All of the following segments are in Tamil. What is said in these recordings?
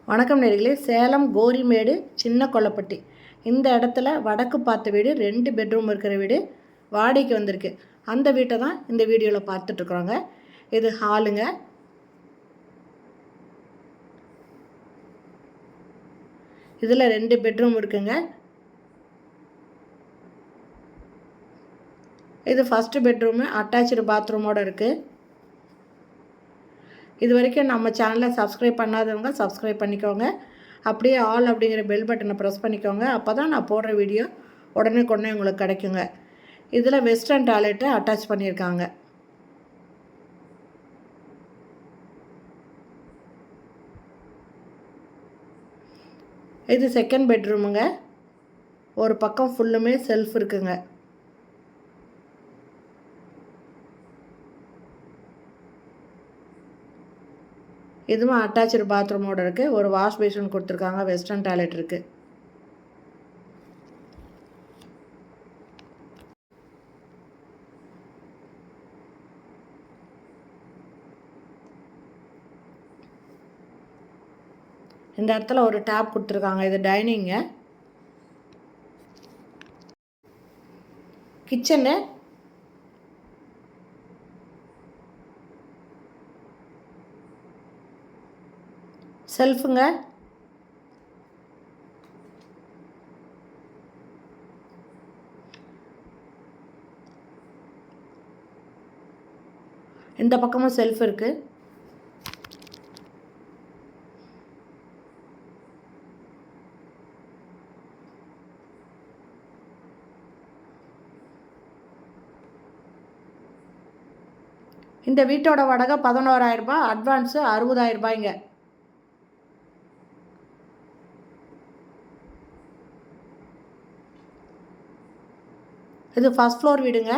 வணக்கம் நேயர்களே, சேலம் கோரிமேடு சின்ன கொல்லப்பட்டி இந்த இடத்துல வடக்கு பார்த்த வீடு 2 பெட்ரூம் இருக்கிற வீடு வாடகைக்கு வந்திருக்கு. அந்த வீட்டை தான் இந்த வீடியோவில் பார்த்துட்ருக்குறோங்க. இது ஹாலுங்க. இதில் 2 பெட்ரூம் இருக்குங்க. இது ஃபஸ்ட்டு பெட்ரூமு, அட்டாச்சு பாத்ரூமோடு இருக்குது. இது வரைக்கும் நம்ம சேனலை சப்ஸ்கிரைப் பண்ணாதவங்க சப்ஸ்கிரைப் பண்ணிக்கோங்க. அப்படியே ஆல் அப்படிங்கிற பெல் பட்டனை ப்ரெஸ் பண்ணிக்கோங்க. அப்போ தான் நான் போடுற வீடியோ உடனே உங்களுக்கு கிடைக்குங்க. இதில் வெஸ்டர்ன் டாய்லெட்டை அட்டாச் பண்ணியிருக்காங்க. இது செகண்ட் பெட்ரூமுங்க. ஒரு பக்கம் ஃபுல்லுமே செல்ஃப் இருக்குங்க. இதுவும் அட்டாச்சு பாத்ரூமோடு இருக்குது. ஒரு வாஷ் பேஷன் கொடுத்துருக்காங்க. வெஸ்டர்ன் டாய்லெட் இருக்குது. இந்த இடத்துல ஒரு டேப் கொடுத்துருக்காங்க. இது டைனிங்க. கிச்சனு, செல்ஃபுங்க, இந்த பக்கமும் செல்ஃப் இருக்குது. இந்த வீட்டோட வாடகை 11,000 ரூபாய், அட்வான்ஸு 60,000 ரூபாய்ங்க. இது ஃபஸ்ட் ஃப்ளோர் வீடுங்க.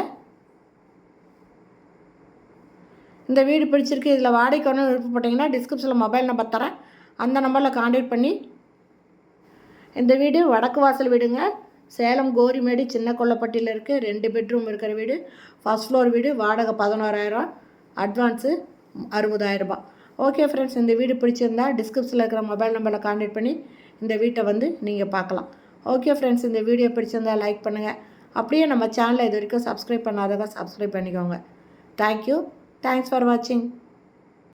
இந்த வீடு பிடிச்சிருக்கு. இதில் வாடகைக்கு ஒன்று விருப்பப்பட்டிங்கன்னா டிஸ்கிரிப்ஷனில் மொபைல் நம்பர் தரேன். அந்த நம்பரில் கான்டாக்ட் பண்ணி இந்த வீடு வடக்கு வாசல் வீடுங்க. சேலம் கோரிமேடு சின்ன கொல்லப்பட்டியில் இருக்குது. 2 பெட்ரூம் இருக்கிற வீடு, ஃபஸ்ட் ஃப்ளோர் வீடு. வாடகை 11,000, அட்வான்ஸு 60,000 ரூபாய். ஓகே ஃப்ரெண்ட்ஸ், இந்த வீடு பிடிச்சிருந்தா டிஸ்கிரிப்ஷனில் இருக்கிற மொபைல் நம்பரில் கான்டாக்ட் பண்ணி இந்த வீட்டை வந்து நீங்கள் பார்க்கலாம். ஓகே ஃப்ரெண்ட்ஸ், இந்த வீடியோ பிடிச்சிருந்தால் லைக் பண்ணுங்கள். அப்படியே நம்ம சேனலை இது வரைக்கும் சப்ஸ்கிரைப் பண்ணாதவங்க சப்ஸ்கிரைப் பண்ணிக்கோங்க. தேங்க்யூ. தேங்க்ஸ் ஃபார் வாட்சிங்.